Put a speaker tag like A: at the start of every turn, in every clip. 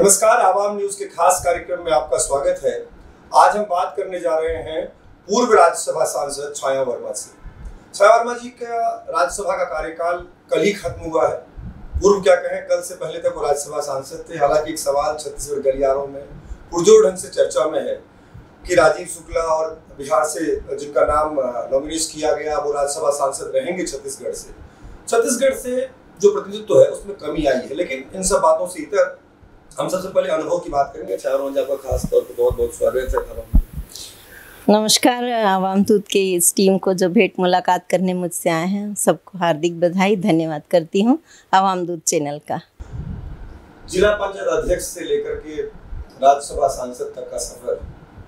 A: नमस्कार, आवाम न्यूज के खास कार्यक्रम में आपका स्वागत है। आज हम बात करने जा रहे हैं पूर्व राज्यसभा सांसद छाया वर्मा से। छाया वर्मा जी का राज्यसभा का कार्यकाल कल ही खत्म हुआ है। पूर्व क्या कहें, कल से पहले तक वो राज्यसभा सांसद थे। हालांकि एक सवाल छत्तीसगढ़ गलियारों में पुरजोर ढंग से चर्चा में है कि राजीव शुक्ला और बिहार से जिनका नाम नॉमिनेट किया गया वो राज्यसभा सांसद रहेंगे छत्तीसगढ़ से। छत्तीसगढ़ से जो प्रतिनिधित्व है उसमें कमी आई है, लेकिन इन सब बातों से इतर हम सबसे पहले अनुभव की बात करेंगे। छाया वर्मा जी, आपका खास तौर पर बहुत बहुत स्वागत है।
B: नमस्कार, आवाम दूत के इस टीम को जो भेंट मुलाकात करने मुझसे आए हैं सबको हार्दिक बधाई, धन्यवाद करती हूँ आवाम दूत चैनल का।
A: जिला पंचायत अध्यक्ष से लेकर के राज्यसभा सांसद तक का सफर,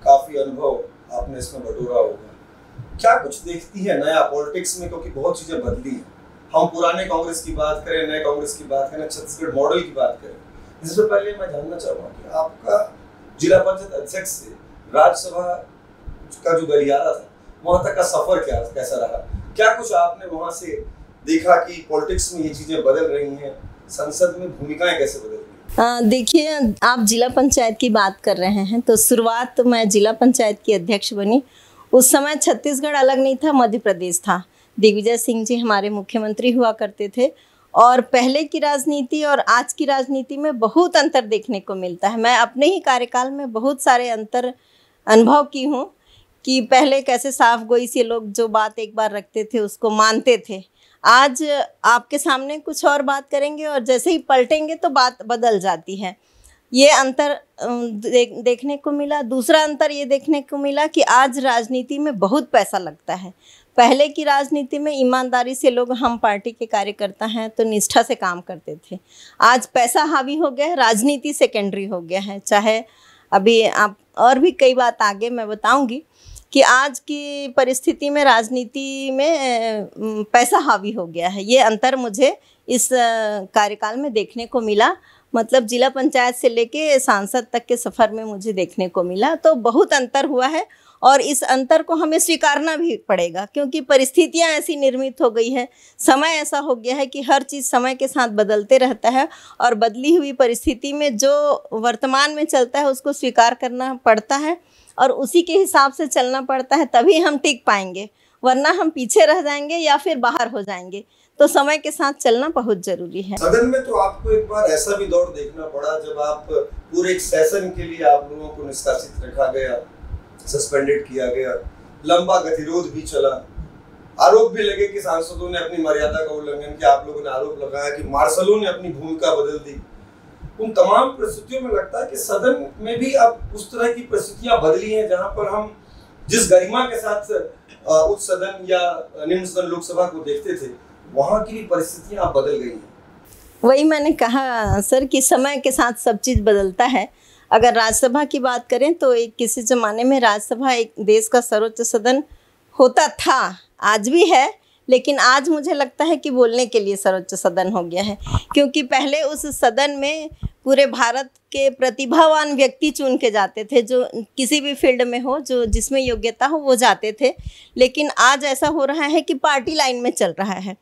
A: काफी अनुभव आपने इसमें बटोरा होगा। क्या कुछ देखती है नया पॉलिटिक्स में, क्योंकि बहुत चीजें बदली हैं। हम पुराने कांग्रेस की बात करें, नए कांग्रेस की बात करें, छत्तीसगढ़ मॉडल की बात करें, इससे पहले मैं जानना चाहूंगा कि आपका जिला पंचायत अध्यक्ष से राज्यसभा का जो गलियारा था वहां तक का सफर कैसा रहा? क्या कुछ आपने वहां से देखा कि पॉलिटिक्स में ये चीजें बदल रही हैं, संसद में भूमिकाएं कैसे बदल रही हैं?
B: देखिए, आप जिला पंचायत की बात कर रहे हैं तो शुरुआत मैं जिला पंचायत की अध्यक्ष बनी। उस समय छत्तीसगढ़ अलग नहीं था, मध्य प्रदेश था। दिग्विजय सिंह जी हमारे मुख्यमंत्री हुआ करते थे और पहले की राजनीति और आज की राजनीति में बहुत अंतर देखने को मिलता है। मैं अपने ही कार्यकाल में बहुत सारे अंतर अनुभव की हूँ कि पहले कैसे साफ गोई से लोग जो बात एक बार रखते थे उसको मानते थे। आज आपके सामने कुछ और बात करेंगे और जैसे ही पलटेंगे तो बात बदल जाती है। ये अंतर देखने को मिला। दूसरा अंतर ये देखने को मिला कि आज राजनीति में बहुत पैसा लगता है। पहले की राजनीति में ईमानदारी से लोग, हम पार्टी के कार्यकर्ता हैं तो निष्ठा से काम करते थे। आज पैसा हावी हो गया है, राजनीति सेकेंडरी हो गया है। चाहे अभी आप और भी कई बात आगे मैं बताऊंगी कि आज की परिस्थिति में राजनीति में पैसा हावी हो गया है। ये अंतर मुझे इस कार्यकाल में देखने को मिला। मतलब जिला पंचायत से लेके सांसद तक के सफ़र में मुझे देखने को मिला, तो बहुत अंतर हुआ है और इस अंतर को हमें स्वीकारना भी पड़ेगा, क्योंकि परिस्थितियां ऐसी निर्मित हो गई है, समय ऐसा हो गया है कि हर चीज़ समय के साथ बदलते रहता है और बदली हुई परिस्थिति में जो वर्तमान में चलता है उसको स्वीकार करना पड़ता है और उसी के हिसाब से चलना पड़ता है, तभी हम टिक पाएंगे, वरना हम पीछे रह जाएंगे या फिर बाहर हो जाएंगे। तो समय के साथ चलना बहुत जरूरी है।
A: सदन में तो आपको एक बार ऐसा भी दौर देखना पड़ा जब आप पूरे एक सेशन के लिए आप लोगों को निष्कासित रखा गया, सस्पेंडेड किया गया, लंबा गतिरोध भी चला, आरोप भी लगे कि सांसदों ने अपनी मर्यादा का उल्लंघन किया। आप लोगों ने आरोप लगाया कि मार्शलों ने अपनी भूमिका बदल दी। उन तमाम परिस्थितियों में लगता है कि सदन में भी अब उस तरह की परिस्थितियां बदली हैं जहां पर हम जिस गरिमा के साथ उच्च सदन या निम्न सदन लोकसभा को देखते थे, वहां की भी परिस्थितियां बदल गई हैं।
B: वही मैंने कहा सर कि समय के साथ सब चीज़ बदलता है। अगर राज्यसभा की बात करें तो एक किसी ज़माने में राज्यसभा एक देश का सर्वोच्च सदन होता था, आज भी है, लेकिन आज मुझे लगता है कि बोलने के लिए सर्वोच्च सदन हो गया है, क्योंकि पहले उस सदन में पूरे भारत के प्रतिभावान व्यक्ति चुन के जाते थे, जो किसी भी फील्ड में हो, जो जिसमें योग्यता हो वो जाते थे। लेकिन आज ऐसा हो रहा है कि पार्टी लाइन में चल रहा है।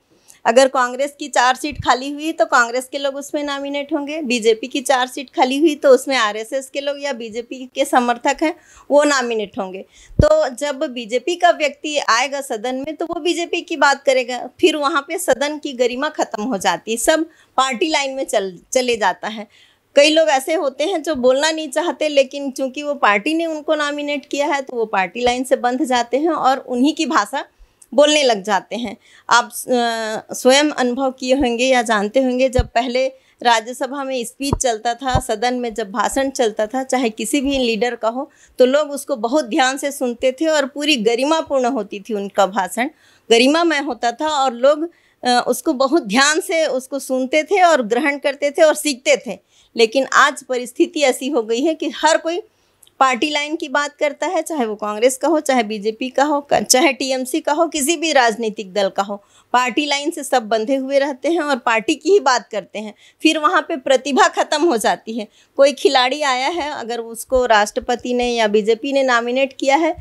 B: अगर कांग्रेस की 4 सीट खाली हुई तो कांग्रेस के लोग उसमें नॉमिनेट होंगे, बीजेपी की 4 सीट खाली हुई तो उसमें आरएसएस के लोग या बीजेपी के समर्थक हैं वो नॉमिनेट होंगे। तो जब बीजेपी का व्यक्ति आएगा सदन में तो वो बीजेपी की बात करेगा, फिर वहाँ पे सदन की गरिमा खत्म हो जाती है, सब पार्टी लाइन में चले जाता है। कई लोग ऐसे होते हैं जो बोलना नहीं चाहते, लेकिन चूंकि वो पार्टी ने उनको नॉमिनेट किया है तो वो पार्टी लाइन से बंध जाते हैं और उन्हीं की भाषा बोलने लग जाते हैं। आप स्वयं अनुभव किए होंगे या जानते होंगे, जब पहले राज्यसभा में स्पीच चलता था, सदन में जब भाषण चलता था, चाहे किसी भी लीडर का हो, तो लोग उसको बहुत ध्यान से सुनते थे और पूरी गरिमापूर्ण होती थी उनका भाषण, गरिमामय होता था और लोग उसको बहुत ध्यान से उसको सुनते थे और ग्रहण करते थे और सीखते थे। लेकिन आज परिस्थिति ऐसी हो गई है कि हर कोई पार्टी लाइन की बात करता है, चाहे वो कांग्रेस का हो, चाहे बीजेपी का हो, चाहे टीएमसी का हो, किसी भी राजनीतिक दल का हो, पार्टी लाइन से सब बंधे हुए रहते हैं और पार्टी की ही बात करते हैं। फिर वहाँ पे प्रतिभा खत्म हो जाती है। कोई खिलाड़ी आया है, अगर उसको राष्ट्रपति ने या बीजेपी ने नॉमिनेट किया है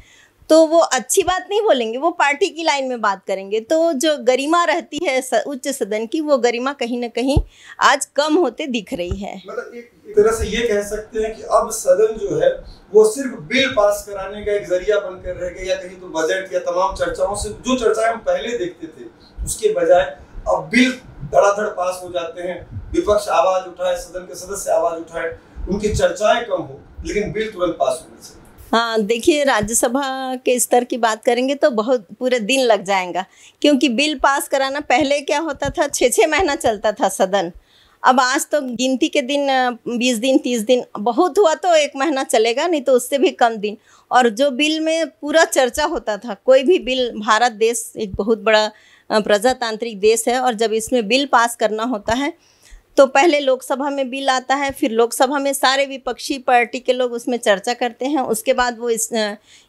B: तो वो अच्छी बात नहीं बोलेंगे, वो पार्टी की लाइन में बात करेंगे। तो जो गरिमा रहती है उच्च सदन की, वो गरिमा कहीं ना कहीं आज कम होते दिख रही है।
A: मतलब एक तरह से ये कह सकते हैं कि अब सदन जो है वो सिर्फ बिल पास कराने का एक जरिया बनकर रह गया, या कहीं तो बजट या तमाम चर्चाओं से जो चर्चाएं हम पहले देखते थे उसके बजाय अब बिल धड़ाधड़ पास हो जाते हैं। विपक्ष आवाज उठाए, सदन के सदस्य आवाज उठाए, उनकी चर्चाएं कम हो लेकिन बिल तुरंत पास होने चाहिए।
B: हाँ, देखिए, राज्यसभा के स्तर की बात करेंगे तो बहुत पूरे दिन लग जाएगा, क्योंकि बिल पास कराना पहले क्या होता था, 6-6 महीना चलता था सदन। अब आज तो गिनती के दिन 20 दिन 30 दिन, बहुत हुआ तो 1 महीना चलेगा, नहीं तो उससे भी कम दिन। और जो बिल में पूरा चर्चा होता था, कोई भी बिल, भारत देश एक बहुत बड़ा प्रजातांत्रिक देश है, और जब इसमें बिल पास करना होता है तो पहले लोकसभा में बिल आता है, फिर लोकसभा में सारे विपक्षी पार्टी के लोग उसमें चर्चा करते हैं, उसके बाद वो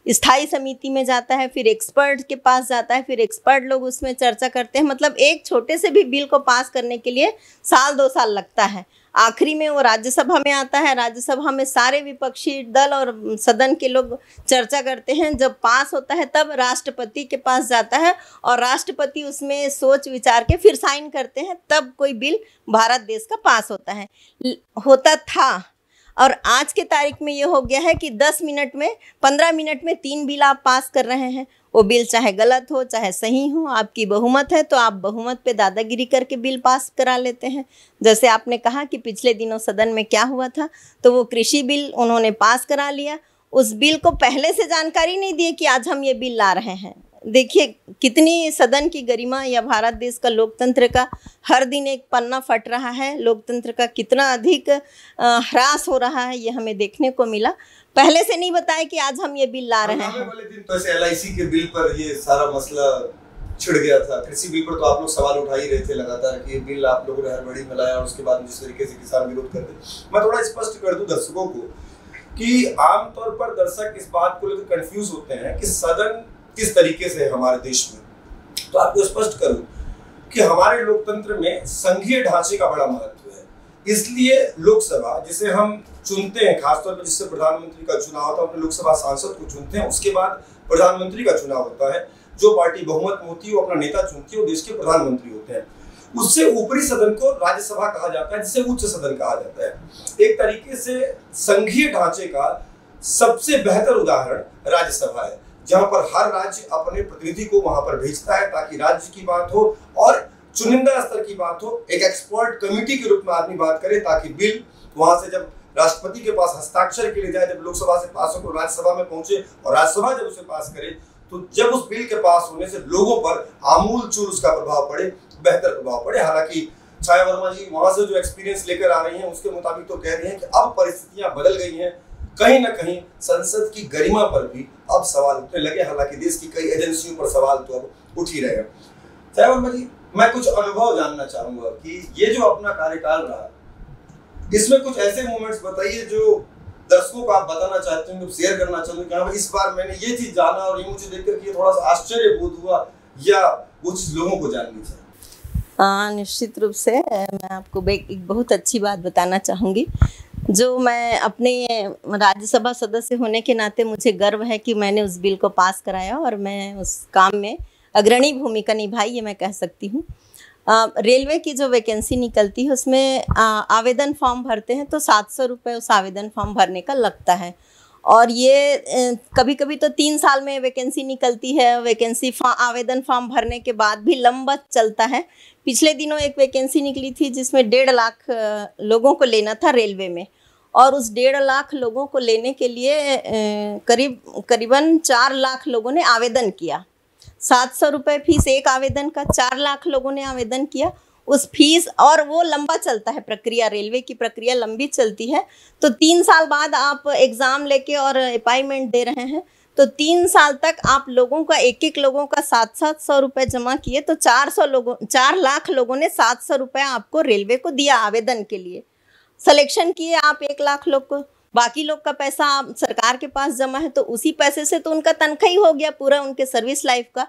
B: स्थायी समिति में जाता है, फिर एक्सपर्ट के पास जाता है, फिर एक्सपर्ट लोग उसमें चर्चा करते हैं। मतलब एक छोटे से भी बिल को पास करने के लिए 1-2 साल लगता है। आखिरी में वो राज्यसभा में आता है, राज्यसभा में सारे विपक्षी दल और सदन के लोग चर्चा करते हैं। जब पास होता है तब राष्ट्रपति के पास जाता है, और राष्ट्रपति उसमें सोच विचार के फिर साइन करते हैं, तब कोई बिल भारत देश का पास होता था। और आज के तारीख में ये हो गया है कि 10 मिनट में, 15 मिनट में 3 बिल आप पास कर रहे हैं। वो बिल चाहे गलत हो चाहे सही हो, आपकी बहुमत है तो आप बहुमत पे दादागिरी करके बिल पास करा लेते हैं। जैसे आपने कहा कि पिछले दिनों सदन में क्या हुआ था, तो वो कृषि बिल उन्होंने पास करा लिया। उस बिल को पहले से जानकारी नहीं दी कि आज हम ये बिल ला रहे हैं। देखिए कितनी सदन की गरिमा, या भारत देश का लोकतंत्र का हर दिन एक पन्ना फट रहा है। लोकतंत्र का कितना अधिक ह्रास हो रहा है, ये हमें देखने को मिला। पहले से नहीं बताया कि आज हम ये बिल ला रहे हैं।
A: वाले दिन तो ऐसे LIC के बिल पर ये सारा मसला छिड़ गया था। कृषि बिल पर तो आप लोग सवाल उठा ही रहे थे लगातार कि ये बिल आप लोगों ने हड़बड़ी में लाया, और उसके बाद जिस तरीके से किसान विरोध कर रहे। मैं थोड़ा स्पष्ट कर दूं दर्शकों को कि आमतौर पर दर्शक इस बात को लेकर कंफ्यूज होते हैं कि सदन किस तरीके से है हमारे देश में। तो आपको स्पष्ट करूं कि हमारे लोकतंत्र में संघीय ढांचे का बड़ा महत्व है। इसलिए लोकसभा जिसे हम चुनते हैं, खासतौर पर जिससे प्रधानमंत्री का चुनाव होता है, अपने लोकसभा सांसद को चुनते हैं, उसके बाद प्रधानमंत्री का चुनाव होता है। जो पार्टी बहुमत में होती है वो अपना नेता चुनती है, वो देश के प्रधानमंत्री होते हैं। उससे ऊपरी सदन को राज्यसभा कहा जाता है, जिसे उच्च सदन कहा जाता है। एक तरीके से संघीय ढांचे का सबसे बेहतर उदाहरण राज्यसभा है, जहां पर हर राज्य अपने प्रतिनिधि को वहां पर भेजता है ताकि राज्य की बात हो और चुनिंदा स्तर की बात हो। एक एक्सपर्ट कमेटी के रूप में आदमी बात करे ताकि बिल वहां से जब राष्ट्रपति के पास हस्ताक्षर के लिए जाए, जब लोकसभा से पास हो तो राज्यसभा में पहुंचे, और राज्यसभा जब उसे पास करे तो जब उस बिल के पास होने से लोगों पर आमूल चूल उसका प्रभाव पड़े, बेहतर प्रभाव पड़े। हालांकि छाया वर्मा जी वहां से जो एक्सपीरियंस लेकर आ रही हैं उसके मुताबिक तो कह रही हैं कि अब परिस्थितियां बदल गई हैं, कहीं ना कहीं संसद की गरिमा पर भी अब सवाल उठने लगे। हालांकि देश की कई एजेंसियों पर सवाल तो अब उठ ही रहे हैं। छाया वर्मा जी, मैं कुछ अनुभव जानना चाहूंगा कि ये जो अपना कार्यकाल रहा, इसमें कुछ ऐसे मोमेंट्स बताइए जो दर्शकों को आप बताना चाहते हैं, शेयर करना चाहते हैं कि हाँ इस बार मैंने ये चीज जाना और ये मुझे देखकर के थोड़ा सा आश्चर्य बोध हुआ, या वो चीज लोगों को जाननी चाहिए।
B: निश्चित रूप से मैं आपको एक बहुत अच्छी बात बताना चाहूँगी, जो मैं अपने राज्यसभा सदस्य होने के नाते मुझे गर्व है कि मैंने उस बिल को पास कराया, और मैं उस काम में अग्रणी भूमिका निभाई, ये मैं कह सकती हूँ। रेलवे की जो वैकेंसी निकलती है उसमें आवेदन फॉर्म भरते हैं तो 700 रुपये उस आवेदन फॉर्म भरने का लगता है, और ये कभी कभी तो 3 साल में वैकेंसी निकलती है। वैकेंसी आवेदन फॉर्म भरने के बाद भी लंबा चलता है। पिछले दिनों एक वैकेंसी निकली थी जिसमें 1.5 लाख लोगों को लेना था रेलवे में, और उस 1.5 लाख लोगों को लेने के लिए करीबन 4 लाख लोगों ने आवेदन किया। 700 रुपये फीस एक आवेदन का, 4 लाख लोगों ने आवेदन किया। उस फीस, और वो लंबा चलता है प्रक्रिया, रेलवे की प्रक्रिया लंबी चलती है। तो 3 साल बाद आप एग्ज़ाम लेके और अपॉइंटमेंट दे रहे हैं, तो 3 साल तक आप लोगों का एक लोगों का 700 रुपये जमा किए, तो 4 लाख लोगों ने 700 रुपये आपको रेलवे को दिया आवेदन के लिए। सिलेक्शन किए आप 1 लाख लोग को, बाकी लोग का पैसा आप सरकार के पास जमा है, तो उसी पैसे से तो उनका तनख्वाह ही हो गया पूरा उनके सर्विस लाइफ का।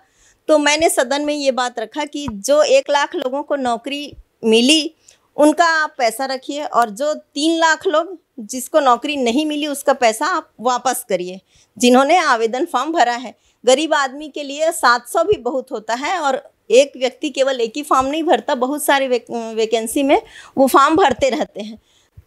B: तो मैंने सदन में ये बात रखा कि जो 1 लाख लोगों को नौकरी मिली उनका आप पैसा रखिए, और जो 3 लाख लोग जिसको नौकरी नहीं मिली उसका पैसा आप वापस करिए, जिन्होंने आवेदन फॉर्म भरा है। गरीब आदमी के लिए 700 भी बहुत होता है, और एक व्यक्ति केवल एक ही फॉर्म नहीं भरता, बहुत सारे वैकेंसी में वो फॉर्म भरते रहते हैं।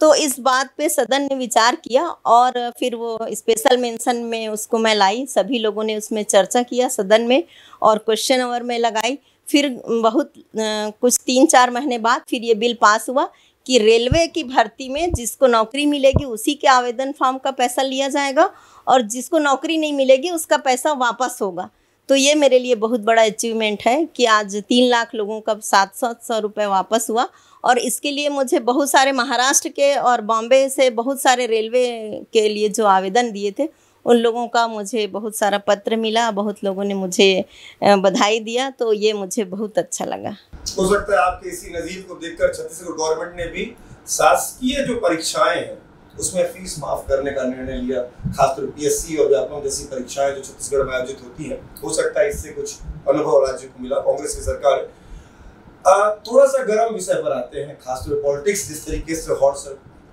B: तो इस बात पे सदन ने विचार किया और फिर वो स्पेशल मेंशन में उसको मैं लाई। सभी लोगों ने उसमें चर्चा किया सदन में और क्वेश्चन आवर में लगाई। फिर बहुत कुछ 3-4 महीने बाद फिर ये बिल पास हुआ कि रेलवे की भर्ती में जिसको नौकरी मिलेगी उसी के आवेदन फॉर्म का पैसा लिया जाएगा, और जिसको नौकरी नहीं मिलेगी उसका पैसा वापस होगा। तो ये मेरे लिए बहुत बड़ा अचीवमेंट है कि आज 3 लाख लोगों का 700 रुपये वापस हुआ। और इसके लिए मुझे बहुत सारे महाराष्ट्र के और बॉम्बे से बहुत सारे रेलवे के लिए जो आवेदन दिए थे उन लोगों का मुझे बहुत सारा पत्र मिला, बहुत लोगों ने मुझे बधाई दिया, तो ये मुझे बहुत अच्छा लगा।
A: हो सकता है आपके इसी नज़ीर को देखकर छत्तीसगढ़ गवर्नमेंट ने भी शासकीय जो परीक्षाएं हैं उसमें फीस माफ करने का निर्णय लिया, खासतौर पीएससी और व्यापम जैसी परीक्षाएं जो छत्तीसगढ़ में आयोजित होती हैं। हो सकता है इससे कुछ अनुभव राज्य को मिला। कांग्रेस की सरकार थोड़ा सा गर्म विषय पर आते हैं, खासतौर पॉलिटिक्स जिस तरीके से हॉट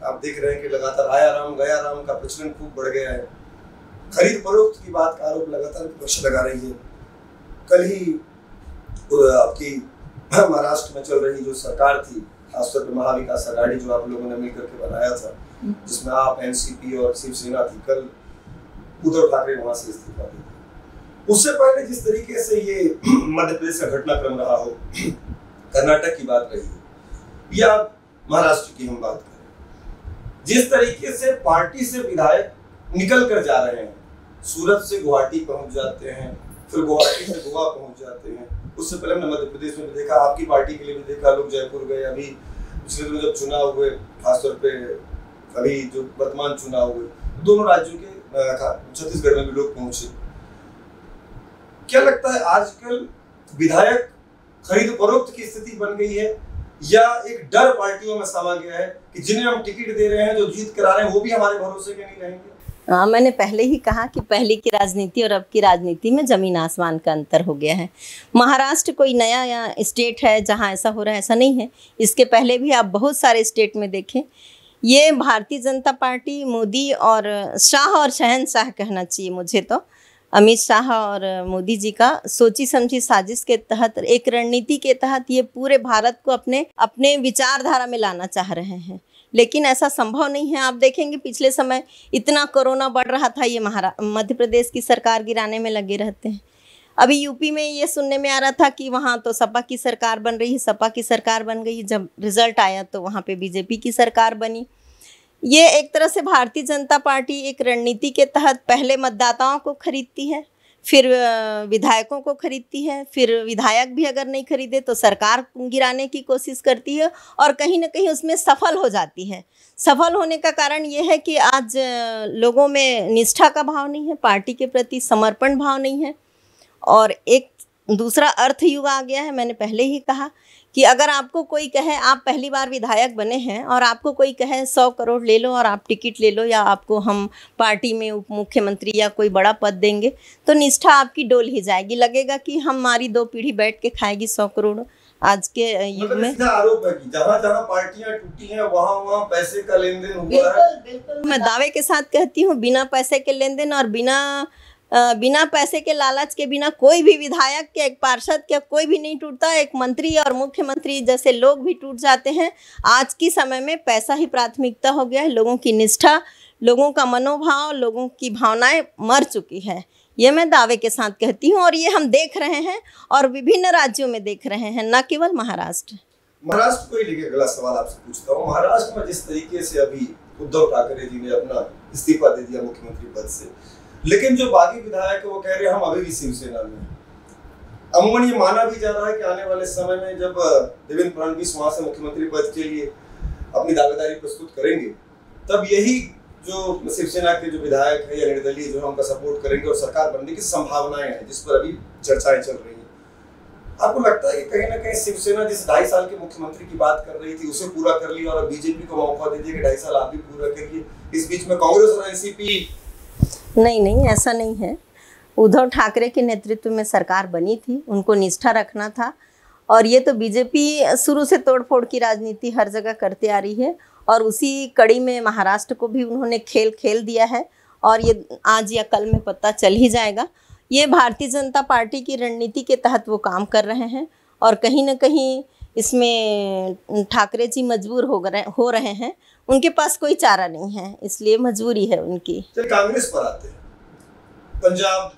A: आप देख रहे हैं कि लगातार आया राम गया राम का प्रचलन खूब बढ़ गया है। खरीद फरोख्त की बात का आरोप लगातार विपक्ष लगा रही है। कल ही आपकी महाराष्ट्र में चल रही जो सरकार थी, खासतौर पर महाविकास आघाड़ी जो आप लोगों ने मिलकर के बनाया था, जिसमें आप एनसीपी और शिवसेना थी, कल उद्धव ठाकरे वहां से इस्तीफा दिया। उससे पहले जिस तरीके से ये मध्य प्रदेश का घटनाक्रम रहा हो, कर्नाटक की बात रही हो या महाराष्ट्र की हम बात करें, जिस तरीके से पार्टी से विधायक निकल कर जा रहे हैं, सूरत से गुवाहाटी पहुंच जाते हैं, फिर गुवाहाटी से गोवा पहुंच जाते हैं। उससे पहले हमने मध्य प्रदेश में भी देखा, आपकी पार्टी के लिए भी देखा, लोग जयपुर गए। अभी पिछले दिनों जब चुनाव हुए, खासतौर पे अभी जो वर्तमान चुनाव हुए, दोनों राज्यों के छत्तीसगढ़ में भी लोग पहुंचे। क्या लगता है आजकल विधायक खरीद फरोख्त की स्थिति बन गई है, या एक डर पार्टियों में समा गया है कि जिन्हें हम टिकट दे रहे हैं, जो जीत करा रहे हैं, वो भी हमारे भरोसे के नहीं रहेंगे?
B: मैंने पहले ही कहा कि पहले की राजनीति और अब की राजनीति में ज़मीन आसमान का अंतर हो गया है। महाराष्ट्र कोई नया या स्टेट है जहां ऐसा हो रहा है, ऐसा नहीं है। इसके पहले भी आप बहुत सारे स्टेट में देखें, ये भारतीय जनता पार्टी, मोदी और शाह और शहनशाह कहना चाहिए मुझे, तो अमित शाह और मोदी जी का सोची समझी साजिश के तहत, एक रणनीति के तहत ये पूरे भारत को अपने विचारधारा में लाना चाह रहे हैं। लेकिन ऐसा संभव नहीं है। आप देखेंगे पिछले समय इतना कोरोना बढ़ रहा था, ये मध्य प्रदेश की सरकार गिराने में लगे रहते हैं। अभी यूपी में ये सुनने में आ रहा था कि वहाँ तो सपा की सरकार बन रही है, सपा की सरकार बन गई। जब रिजल्ट आया तो वहाँ पे बीजेपी की सरकार बनी। ये एक तरह से भारतीय जनता पार्टी एक रणनीति के तहत पहले मतदाताओं को खरीदती है, फिर विधायकों को खरीदती है, फिर विधायक भी अगर नहीं खरीदे तो सरकार गिराने की कोशिश करती है, और कहीं ना कहीं उसमें सफल हो जाती है। सफल होने का कारण ये है कि आज लोगों में निष्ठा का भाव नहीं है, पार्टी के प्रति समर्पण भाव नहीं है, और एक दूसरा अर्थ युग आ गया है। मैंने पहले ही कहा कि अगर आपको कोई कहे, आप पहली बार विधायक बने हैं और आपको कोई कहे 100 करोड़ ले लो और आप टिकट ले लो, या आपको हम पार्टी में उप मुख्यमंत्री या कोई बड़ा पद देंगे, तो निष्ठा आपकी डोल ही जाएगी। लगेगा कि हमारी 2 पीढ़ी बैठ के खाएगी 100 करोड़। आज के युग में
A: आरोप है कि जहाँ पार्टियां टूटी हैं वहाँ पैसे का लेन देन हुआ है।
B: बिल्कुल मैं दावे के साथ कहती हूँ, बिना पैसे के लेन देन और बिना पैसे के लालच के बिना कोई भी विधायक के, एक पार्षद के कोई भी नहीं टूटता। एक मंत्री और मुख्यमंत्री जैसे लोग भी टूट जाते हैं। आज की समय में पैसा ही प्राथमिकता हो गया है। लोगों की निष्ठा, लोगों का मनोभाव, लोगों की भावनाएं मर चुकी है। ये मैं दावे के साथ कहती हूँ, और ये हम देख रहे हैं और विभिन्न राज्यों में देख रहे हैं, न केवल महाराष्ट्र
A: को ही लेकर अगला सवाल आपसे पूछता हूँ। महाराष्ट्र में जिस तरीके से अभी उद्धव ठाकरे जी ने अपना इस्तीफा दे दिया मुख्यमंत्री पद से, लेकिन जो बाकी विधायक है वो कह रहे हैं हम अभी भी शिवसेना में। अमूमन ये माना भी जा रहा है कि आने वाले समय में जब देवेंद्र फडणवीस वहां से मुख्यमंत्री पद के लिए अपनी दावेदारी प्रस्तुत करेंगे, तब यही जो शिवसेना के जो विधायक है या निर्दलीय जो है उनका सपोर्ट करेंगे और सरकार बनने की संभावनाएं हैं, जिस पर अभी चर्चाएं चल रही हैं। आपको लगता है कि कहीं ना कहीं शिवसेना जिस 2.5 साल के मुख्यमंत्री की बात कर रही थी उसे पूरा कर लिया, और बीजेपी को मौका दे दिया कि 2.5 साल आप भी पूरा करिए? इस बीच में कांग्रेस और एनसीपी
B: नहीं, ऐसा नहीं है। उद्धव ठाकरे के नेतृत्व में सरकार बनी थी, उनको निष्ठा रखना था, और ये तो बीजेपी शुरू से तोड़फोड़ की राजनीति हर जगह करते आ रही है, और उसी कड़ी में महाराष्ट्र को भी उन्होंने खेल खेल दिया है, और ये आज या कल में पता चल ही जाएगा। ये भारतीय जनता पार्टी की रणनीति के तहत वो काम कर रहे हैं, और कहीं ना कहीं इसमें ठाकरे जी मजबूर हो रहे हैं। उनके पास कोई चारा नहीं है, इसलिए मजबूरी है उनकी।
A: चलिए कांग्रेस पर आते हैं। पंजाब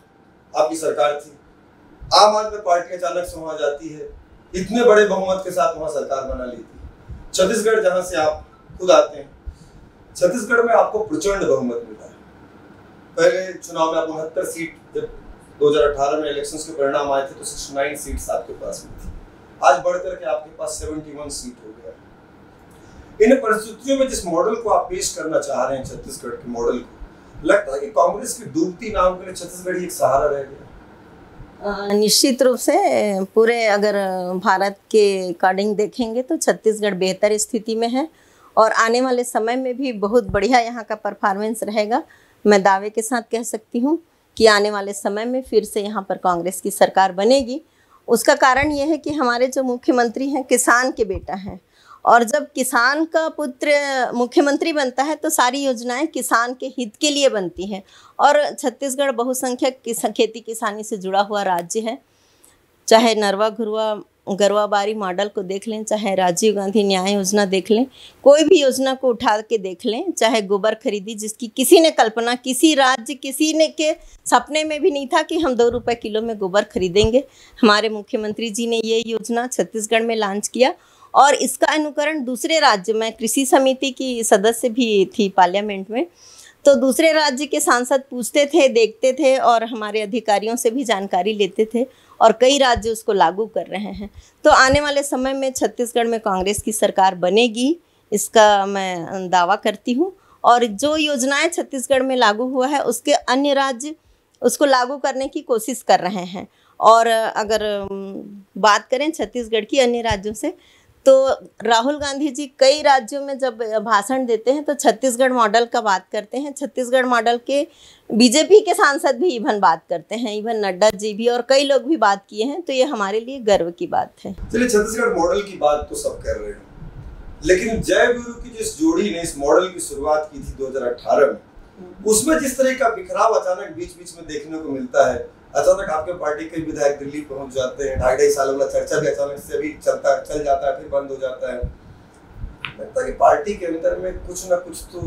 A: आपकी सरकार थी, आम आदमी पार्टी अचानक से वहां जाती है, इतने बड़े बहुमत के साथ वहां सरकार बना लेती है। छत्तीसगढ़ जहां से आप खुद आते हैं, छत्तीसगढ़ में आपको प्रचंड बहुमत मिला है। पहले चुनाव में आप 69 सीट, जब 2018 में इलेक्शंस के परिणाम आए थे तो 69 सीट्स आपके पास में थी। आज बढ़कर के आपके पास 71 सीट हो गया है। इन परिस्थितियों में जिस मॉडल को आप पेश करना चाह रहे हैं, छत्तीसगढ़ के मॉडल को, लगता है कि कांग्रेस की डूबती नाव के लिए छत्तीसगढ़ ही एक सहारा रह गया।
B: निश्चित रूप से पूरे अगर भारत के अकॉर्डिंग देखेंगे तो छत्तीसगढ़ बेहतर स्थिति में है, और आने वाले समय में भी बहुत बढ़िया यहाँ का परफॉर्मेंस रहेगा। मैं दावे के साथ कह सकती हूँ कि आने वाले समय में फिर से यहाँ पर कांग्रेस की सरकार बनेगी। उसका कारण ये है कि हमारे जो मुख्यमंत्री हैं किसान के बेटा हैं, और जब किसान का पुत्र मुख्यमंत्री बनता है तो सारी योजनाएं किसान के हित के लिए बनती हैं। और छत्तीसगढ़ बहुसंख्यक खेती किसानी से जुड़ा हुआ राज्य है। चाहे नरवा गरवा बारी मॉडल को देख लें, चाहे राजीव गांधी न्याय योजना देख लें, कोई भी योजना को उठा के देख लें, चाहे गोबर खरीदी, जिसकी किसी ने कल्पना, किसी राज्य, किसी ने के सपने में भी नहीं था कि हम 2 रुपये किलो में गोबर खरीदेंगे। हमारे मुख्यमंत्री जी ने ये योजना छत्तीसगढ़ में लॉन्च किया, और इसका अनुकरण दूसरे राज्य में, कृषि समिति की सदस्य भी थी पार्लियामेंट में, तो दूसरे राज्य के सांसद पूछते थे, देखते थे, और हमारे अधिकारियों से भी जानकारी लेते थे, और कई राज्य उसको लागू कर रहे हैं। तो आने वाले समय में छत्तीसगढ़ में कांग्रेस की सरकार बनेगी, इसका मैं दावा करती हूँ। और जो योजनाएं छत्तीसगढ़ में लागू हुआ है उसके अन्य राज्य उसको लागू करने की कोशिश कर रहे हैं। और अगर बात करें छत्तीसगढ़ की अन्य राज्यों से, तो राहुल गांधी जी कई राज्यों में जब भाषण देते हैं तो छत्तीसगढ़ मॉडल का बात करते हैं। छत्तीसगढ़ मॉडल के बीजेपी के सांसद भी इवन बात करते हैं, इवन नड्डा जी भी, और कई लोग भी बात किए हैं। तो ये हमारे लिए गर्व की बात है।
A: चलिए, छत्तीसगढ़ मॉडल की बात तो सब कर रहे हैं, लेकिन जय वीरू की जिस जोड़ी ने इस मॉडल की शुरुआत की थी 2018 में, उसमें जिस तरह का बिखराव अचानक बीच बीच में देखने को मिलता है। अचानक आपके पार्टी के विधायक दिल्ली पहुंच जाते हैं, 2.5 साल वाला चर्चा भी अचानक से अभी चल जाता है, फिर बंद हो जाता है। लगता है कि पार्टी के अंदर में कुछ ना कुछ तो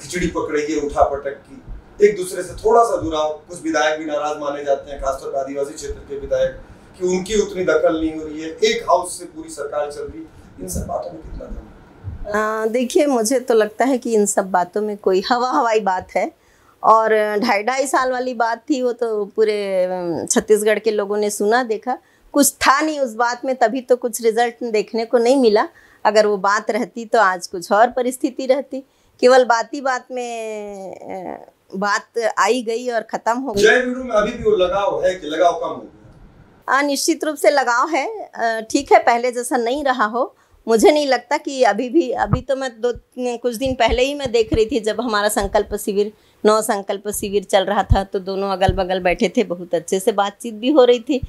A: खिचड़ी पक रही है, उठा पटक की, एक दूसरे से थोड़ा सा जुड़ाव। कुछ विधायक भी नाराज माने जाते हैं, खासतौर पर आदिवासी क्षेत्र के विधायक, कि उनकी उतनी दखल नहीं हो रही है, एक हाउस से पूरी सरकार चल रही। इन सब बातों में कितना दम?
B: देखिए, मुझे तो लगता है कि इन सब बातों में कोई हवाई बात है, और 2.5 साल वाली बात थी, वो तो पूरे छत्तीसगढ़ के लोगों ने सुना देखा। कुछ था नहीं उस बात में, तभी तो कुछ रिजल्ट देखने को नहीं मिला। अगर वो बात रहती तो आज कुछ और परिस्थिति रहती। केवल बात में बात आई गई और खत्म हो गई।
A: जय वीरू में अभी भी वो लगाव है कि लगाव कम हो गया?
B: निश्चित रूप से लगाव है। ठीक है, पहले जैसा नहीं रहा हो। मुझे नहीं लगता कि अभी तो मैं कुछ दिन पहले ही मैं देख रही थी, जब हमारा संकल्प शिविर 9 संकल्प शिविर चल रहा था, तो दोनों अगल बगल बैठे थे, बहुत अच्छे से बातचीत भी हो रही थी।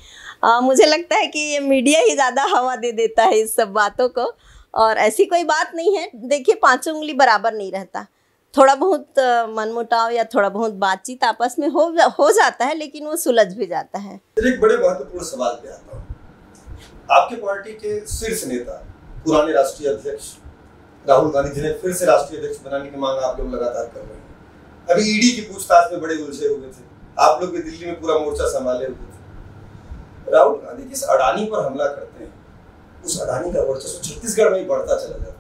B: मुझे लगता है कि ये मीडिया ही ज़्यादा हवा दे देता है इस सब बातों को, और ऐसी कोई बात नहीं है। देखिए, 5 उंगली बराबर नहीं रहता। थोड़ा बहुत मनमुटाव या थोड़ा बहुत बातचीत आपस में हो जाता है, लेकिन वो सुलझ भी जाता है।
A: एक बड़े महत्वपूर्ण सवाल पे आता हूँ। आपके पार्टी के शीर्ष नेता, पुराने राष्ट्रीय अध्यक्ष राहुल गांधी जी ने फिर से राष्ट्रीय अध्यक्ष बनाने की मांग आप लोग लगातार कर रहे हैं। अभी ईडी की पूछताछ में बड़े उलझे हुए थे, आप लोग भी दिल्ली में पूरा मोर्चा संभाले हुए थे। राहुल गांधी जिस अडानी पर हमला करते हैं, उस अडानी का वर्चस्व छत्तीसगढ़ में ही बढ़ता चला जाता है।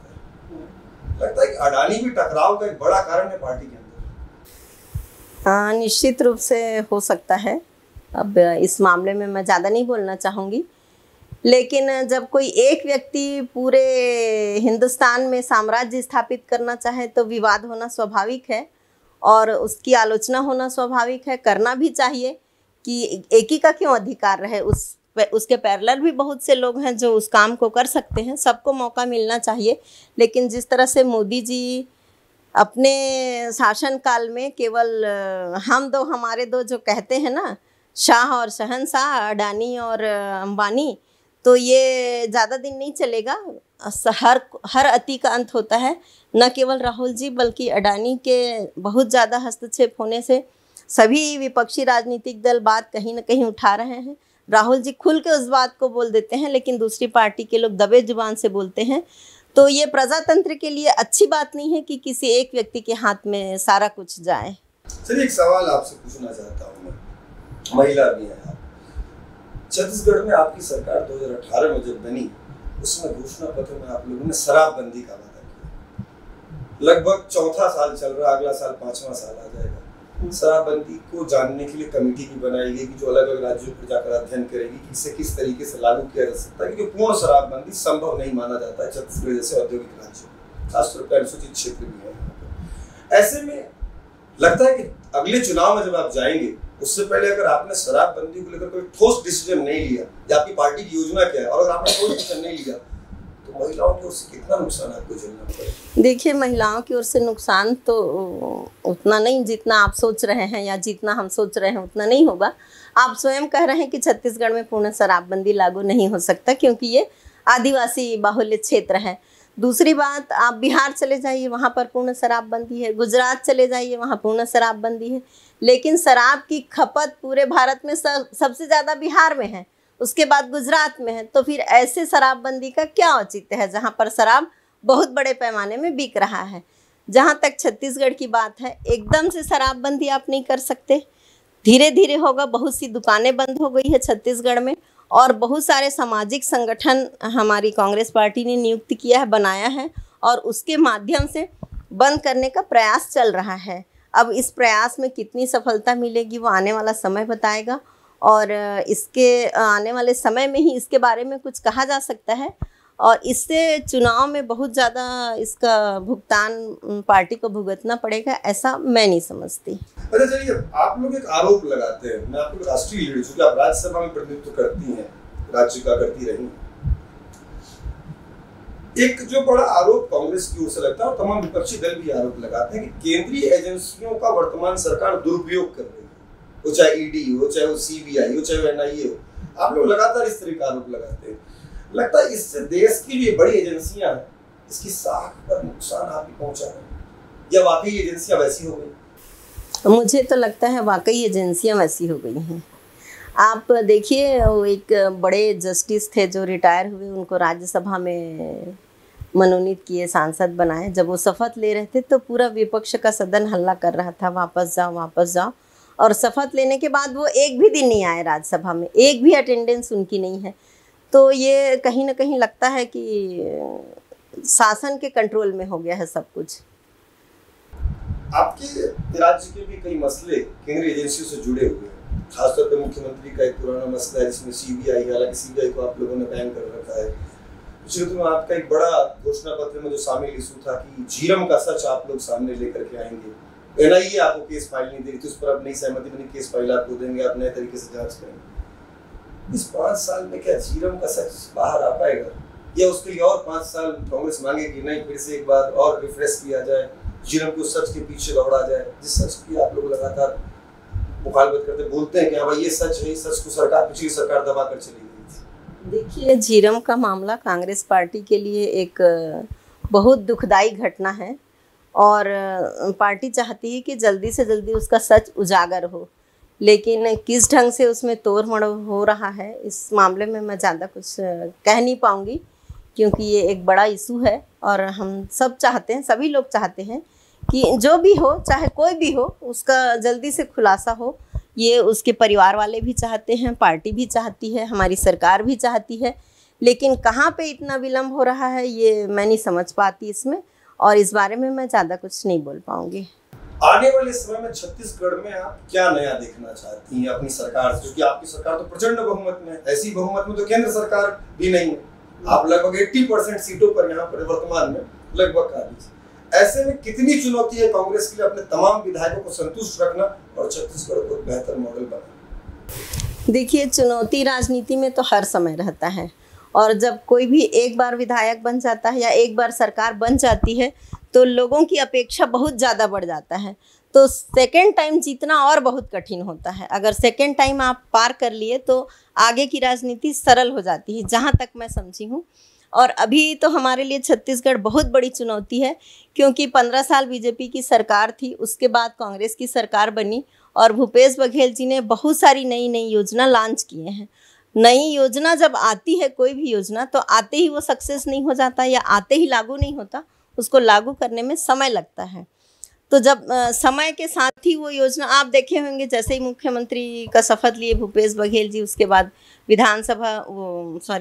A: लगता है कि अडानी भी टकराव का एक बड़ा कारण है पार्टी के अंदर।
B: निश्चित रूप से हो सकता है। अब इस मामले में मैं ज़्यादा नहीं बोलना चाहूँगी, लेकिन जब कोई एक व्यक्ति पूरे हिंदुस्तान में साम्राज्य स्थापित करना चाहे तो विवाद होना स्वाभाविक है, और उसकी आलोचना होना स्वाभाविक है। करना भी चाहिए कि एक ही का क्यों अधिकार रहे, उसके पैरेलल भी बहुत से लोग हैं जो उस काम को कर सकते हैं। सबको मौका मिलना चाहिए। लेकिन जिस तरह से मोदी जी अपने शासनकाल में केवल हम दो हमारे दो जो कहते हैं ना, शाह और शहंशाह, अडानी और अंबानी, तो ये ज़्यादा दिन नहीं चलेगा। हर अति का अंत होता है। न केवल राहुल जी बल्कि अडानी के बहुत ज़्यादा हस्तक्षेप होने से सभी विपक्षी राजनीतिक दल बात कहीं ना कहीं उठा रहे हैं। राहुल जी खुल के उस बात को बोल देते हैं, लेकिन दूसरी पार्टी के लोग दबे जुबान से बोलते हैं। तो ये प्रजातंत्र के लिए अच्छी बात नहीं है कि किसी एक व्यक्ति के हाथ में सारा कुछ जाए।
A: चलिए, एक सवाल आपसे पूछना चाहता हूँ मैं, महिला भी हैं आप। छत्तीसगढ़ में आपकी सरकार 2018 में जब बनी, उसमें घोषणा पत्र में आप लोगों ने शराबबंदी का वादा किया। लगभग चौथा साल चल रहा, अगला साल 5वां साल आ जाएगा। शराबबंदी को जानने के लिए कमेटी भी बनाई गई कि जो अलग अलग राज्यों पर जाकर अध्ययन करेगी कि इसे किस तरीके से लागू किया जा सकता है, क्योंकि पूर्ण शराबबंदी संभव नहीं माना जाता है छत्तीसगढ़ जैसे औद्योगिक राज्य में, खासतौर पर अनुसूचित क्षेत्र भी है। ऐसे में लगता है कि अगले चुनाव में जब आप जाएंगे, उससे पहले अगर आपने शराबबंदी को लेकर कोई ठोस डिसीजन नहीं लिया, या आपकी पार्टी की योजना क्या है, और अगर आपने ठोस डिसीजन नहीं लिया, तो महिलाओं की ओर से कितना नुकसान आपको झेलना पड़ेगा?
B: देखिए, महिलाओं की ओर से नुकसान तो उतना नहीं जितना आप सोच रहे हैं, या जितना हम सोच रहे हैं उतना नहीं होगा। आप स्वयं कह रहे हैं कि छत्तीसगढ़ में पूर्ण शराबबंदी लागू नहीं हो सकता, क्योंकि ये आदिवासी बाहुल्य क्षेत्र है। दूसरी बात, आप बिहार चले जाइए, वहाँ पर पूर्ण शराबबंदी है। गुजरात चले जाइए, वहाँ पूर्ण शराबबंदी है। लेकिन शराब की खपत पूरे भारत में सबसे ज़्यादा बिहार में है, उसके बाद गुजरात में है। तो फिर ऐसे शराबबंदी का क्या औचित्य है जहाँ पर शराब बहुत बड़े पैमाने में बिक रहा है? जहाँ तक छत्तीसगढ़ की बात है, एकदम से शराबबंदी आप नहीं कर सकते, धीरे धीरे होगा। बहुत सी दुकानें बंद हो गई है छत्तीसगढ़ में, और बहुत सारे सामाजिक संगठन हमारी कांग्रेस पार्टी ने नियुक्त किया है, बनाया है, और उसके माध्यम से बंद करने का प्रयास चल रहा है। अब इस प्रयास में कितनी सफलता मिलेगी वो आने वाला समय बताएगा, और इसके आने वाले समय में ही इसके बारे में कुछ कहा जा सकता है। और इससे चुनाव में बहुत ज़्यादा इसका भुगतान पार्टी को भुगतना पड़ेगा, ऐसा मैं नहीं समझती।
A: अच्छा, चलिए, आप लोग एक आरोप लगाते हैं, मैं आपको राष्ट्रीय लीडर, चूंकि आप राज्यसभा में प्रतिनिधित्व करती हैं, राज्य का करती रही, एक जो बड़ा आरोप कांग्रेस की ओर से लगता है, और तमाम विपक्षी दल भी आरोप लगाते हैं कि केंद्रीय एजेंसियों का वर्तमान सरकार दुरुपयोग कर रही है, वो चाहे ईडी हो, चाहे वो सीबीआई हो, चाहे वो एनआईए हो। आप लोग लगातार इस तरह का आरोप लगाते हैं। लगता है इससे देश की जो बड़ी एजेंसियां हैं, इसकी साख पर नुकसान आप ही पहुंचा रहे हैं, या वाकई एजेंसियां वैसी हो गई?
B: मुझे तो लगता है वाकई एजेंसियां वैसी हो गई हैं। आप देखिए, वो एक बड़े जस्टिस थे जो रिटायर हुए, उनको राज्यसभा में मनोनीत किए, सांसद बनाए। जब वो शपथ ले रहे थे तो पूरा विपक्ष का सदन हल्ला कर रहा था, वापस जाओ वापस जाओ। और शपथ लेने के बाद वो एक भी दिन नहीं आए राज्यसभा में, एक भी अटेंडेंस उनकी नहीं है। तो ये कहीं ना कहीं लगता है कि शासन के कंट्रोल में हो गया है सब कुछ।
A: आपके राज्य के भी कई मसले केंद्रीय एजेंसियों से जुड़े हुए हैं, खासतौर पर मुख्यमंत्री का एक पुराना मसला है जिसमें सीबीआई, हालांकि सीबीआई को आप लोगों ने बैन कर रखा है। पिछले दिनों आपका एक बड़ा घोषणा पत्र में जो शामिल इशू था कि झीरम का सच आप लोग सामने लेकर के आएंगे। एनआईए आपको केस फाइल नहीं दे रही थी, उस पर अब नई सहमति बनी, केस फाइल आपको देंगे, आप नए तरीके से जांच करेंगे। इस 5 साल में क्या झीरम का सच बाहर आ पाएगा, या उसके लिए और 5 साल कांग्रेस मांगेगी? नहीं, फिर से एक बार और रिफ्रेश किया जाए, झीरम को सच के पीछे दौड़ा जाए, जिस सच की आप लोग लगातार मुखालफत करते, बोलते हैं कि हाँ भाई ये सच है, इस सच को सरकार, पिछली सरकार दबा कर चली गई थी।
B: देखिए, झीरम का मामला कांग्रेस पार्टी के लिए एक बहुत दुखदाई घटना है, और पार्टी चाहती है कि जल्दी से जल्दी उसका सच उजागर हो। लेकिन किस ढंग से उसमें तोड़ मरोड़ हो रहा है, इस मामले में मैं ज़्यादा कुछ कह नहीं पाऊँगी, क्योंकि ये एक बड़ा इशू है। और हम सब चाहते हैं, सभी लोग चाहते हैं कि जो भी हो, चाहे कोई भी हो, उसका जल्दी से खुलासा हो। ये उसके परिवार वाले भी चाहते हैं, पार्टी भी चाहती है, हमारी सरकार भी चाहती है। लेकिन कहाँ पे इतना विलम्ब हो रहा है ये मैं नहीं समझ पाती इसमें, और इस बारे में मैं ज़्यादा कुछ नहीं बोल पाऊँगी।
A: आने वाले समय में छत्तीसगढ़ में आप क्या नया देखना चाहती हैं अपनी सरकार से, क्योंकि आपकी सरकार तो प्रचंड बहुमत में है, ऐसी बहुमत में तो केंद्र सरकार भी नहीं है। आप लगभग 80% सीटों पर यहाँ पर वर्तमान में लगभग काबिज। ऐसे में कितनी चुनौती है कांग्रेस के लिए अपने तमाम विधायकों को संतुष्ट रखना और छत्तीसगढ़ को बेहतर मॉडल बनाना?
B: देखिए, चुनौती राजनीति में तो हर समय रहता है, और जब कोई भी एक बार विधायक बन जाता है या एक बार सरकार बन जाती है तो लोगों की अपेक्षा बहुत ज़्यादा बढ़ जाता है। तो सेकेंड टाइम जीतना और बहुत कठिन होता है। अगर सेकेंड टाइम आप पार कर लिए तो आगे की राजनीति सरल हो जाती है, जहाँ तक मैं समझी हूँ। और अभी तो हमारे लिए छत्तीसगढ़ बहुत बड़ी चुनौती है, क्योंकि 15 साल बीजेपी की सरकार थी, उसके बाद कांग्रेस की सरकार बनी और भूपेश बघेल जी ने बहुत सारी नई नई योजना लॉन्च किए हैं। नई योजना जब आती है, कोई भी योजना, तो आते ही वो सक्सेस नहीं हो जाता या आते ही लागू नहीं होता, उसको लागू करने में समय लगता है। तो जब समय के साथ ही वो योजना, आप देखे होंगे जैसे ही मुख्यमंत्री का शपथ लिए भूपेश बघेल जी, उसके बाद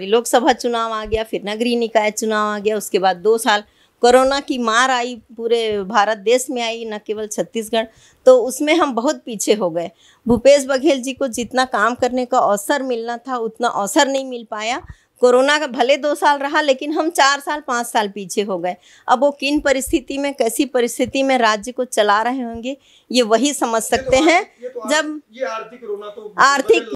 B: लोकसभा चुनाव आ गया, फिर नगरीय निकाय चुनाव आ गया, उसके बाद 2 साल कोरोना की मार आई, पूरे भारत देश में आई, न केवल छत्तीसगढ़, तो उसमें हम बहुत पीछे हो गए। भूपेश बघेल जी को जितना काम करने का अवसर मिलना था उतना अवसर नहीं मिल पाया। कोरोना का भले 2 साल रहा, लेकिन हम 4 साल 5 साल पीछे हो गए। अब वो किन परिस्थिति में, कैसी परिस्थिति में राज्य को चला रहे होंगे, ये वही समझ सकते हैं। जब
A: ये आर्थिक रोना तो
B: आर्थिक